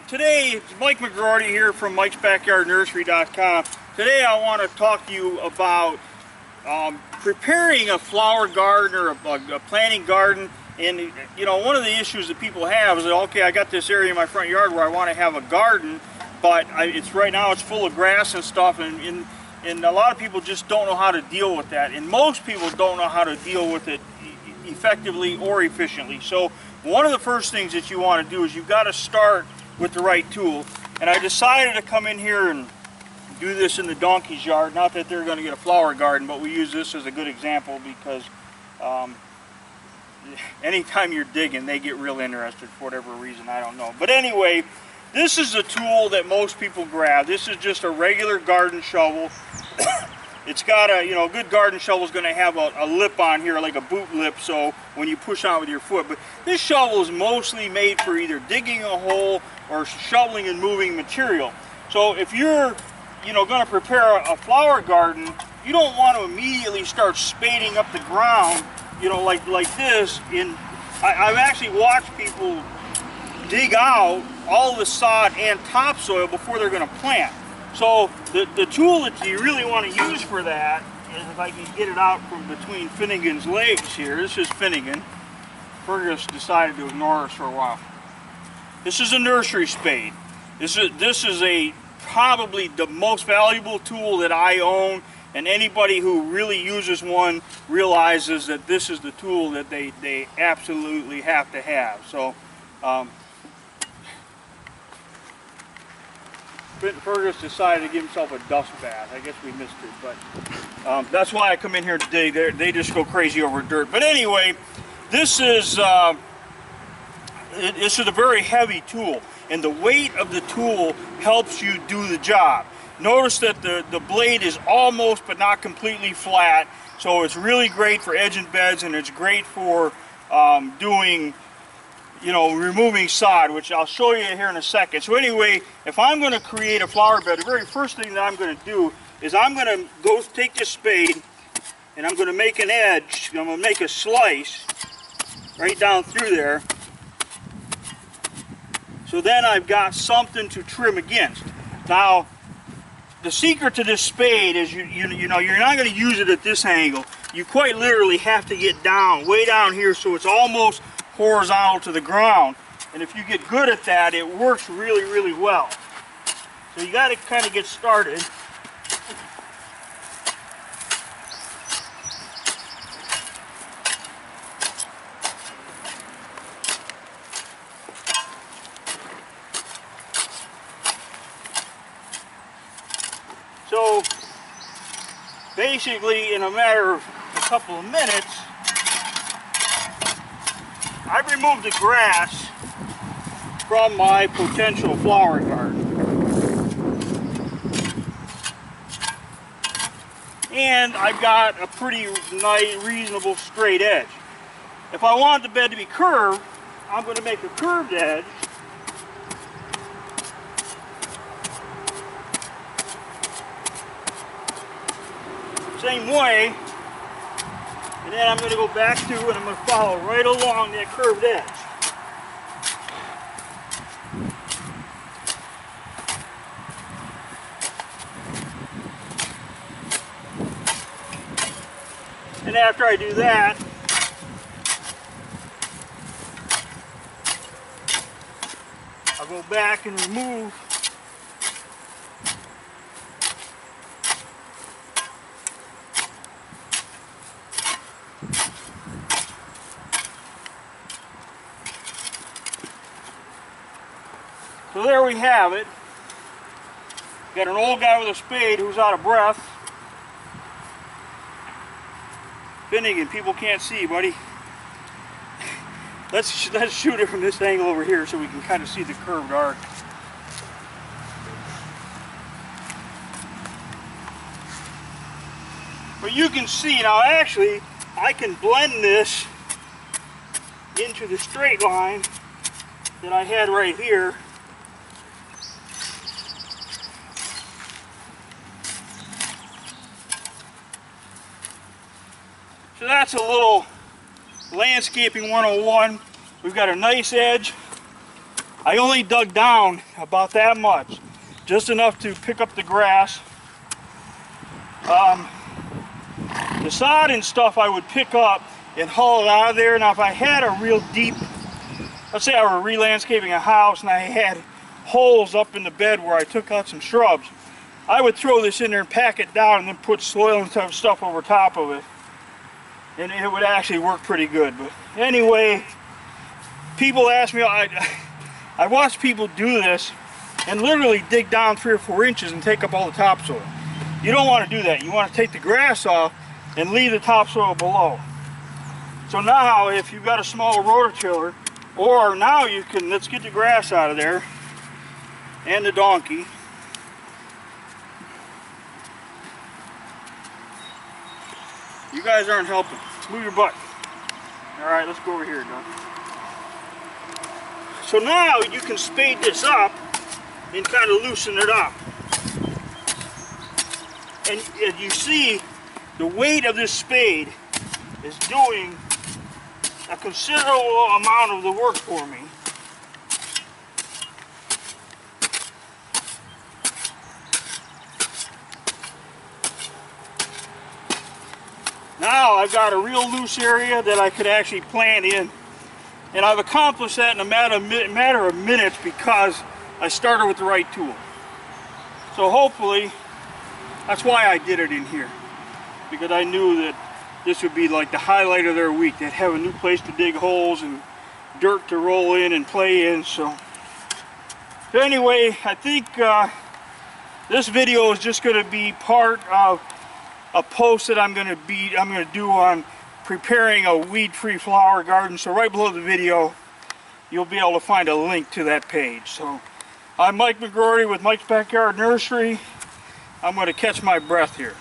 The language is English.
Today it's Mike McGroarty here from Mike'sBackyardNursery.com. Today I want to talk to you about preparing a flower garden or a planting garden. And you know, one of the issues that people have is that, okay, I got this area in my front yard where I want to have a garden, but right now it's full of grass and stuff, and a lot of people just don't know how to deal with that, and most people don't know how to deal with it effectively or efficiently. So one of the first things that you want to do is you've got to start with the right tool. And I decided to come in here and do this in the donkey's yard. Not that they're going to get a flower garden, but we use this as a good example because anytime you're digging, they get real interested for whatever reason, I don't know. But anyway, this is a tool that most people grab. This is just a regular garden shovel. It's got a, a good garden shovel is going to have a lip on here, like a boot lip, so when you push on with your foot. But this shovel is mostly made for either digging a hole or shoveling and moving material. So if you're, going to prepare a flower garden, you don't want to immediately start spading up the ground, like this. I've actually watched people dig out all the sod and topsoil before they're going to plant. So the tool that you really want to use for that is, if I can get it out from between Finnegan's legs here. This is Finnegan. Fergus decided to ignore us for a while. This is a Nursery spade. This is probably the most valuable tool that I own, and anybody who really uses one realizes that this is the tool that they absolutely have to have. So Fergus decided to give himself a dust bath. I guess we missed it, but that's why I come in here to dig. They just go crazy over dirt. But anyway, this is a very heavy tool, and the weight of the tool helps you do the job. Notice that the blade is almost but not completely flat, so it's really great for edging beds, and it's great for doing removing sod, which I'll show you here in a second. So anyway, if I'm going to create a flower bed, the very first thing that I'm going to do is I'm going to go take this spade and I'm going to make an edge. I'm going to make a slice right down through there. So then I've got something to trim against. Now, the secret to this spade is you're not going to use it at this angle. You quite literally have to get down, way down here, so it's almost horizontal to the ground. And if you get good at that, it works really, really well. So you got to kind of get started. So basically, in a matter of a couple of minutes, I've removed the grass from my potential flower garden. And I've got a pretty nice, reasonable straight edge. If I want the bed to be curved, I'm going to make a curved edge. Same way. And then I'm going to go back to, and I'm going to follow right along that curved edge. And after I do that, I'll go back and remove So there we have it. Got an old guy with a spade who's out of breath. Finnegan, people can't see, buddy. Let's shoot it from this angle over here so we can kind of see the curved arc. But you can see now, actually, I can blend this into the straight line that I had right here. So that's a little landscaping 101. We've got a nice edge. I only dug down about that much, just enough to pick up the grass. The sod and stuff I would pick up and haul it out of there. Now if I had a real deep, let's say I were re-landscaping a house and I had holes up in the bed where I took out some shrubs, I would throw this in there and pack it down and then put soil and stuff over top of it. And it would actually work pretty good. But anyway, people ask me, I watch people do this and literally dig down 3 or 4 inches and take up all the topsoil. You don't want to do that. You want to take the grass off and leave the topsoil below. So now if you've got a small rototiller, or now you can, let's get the grass out of there and the donkey. You guys aren't helping. Move your butt. Alright, let's go over here, Doug. So now you can spade this up and kind of loosen it up. And as you see, the weight of this spade is doing a considerable amount of the work for me. Now I've got a real loose area that I could actually plant in, and I've accomplished that in a matter of minutes because I started with the right tool. So hopefully that's why I did it in here, because I knew that this would be like the highlight of their week. They'd have a new place to dig holes and dirt to roll in and play in. So anyway, I think this video is just going to be part of a post that I'm going to do on preparing a weed-free flower garden. So right below the video, you'll be able to find a link to that page. So I'm Mike McGrory with Mike's Backyard Nursery. I'm going to catch my breath here.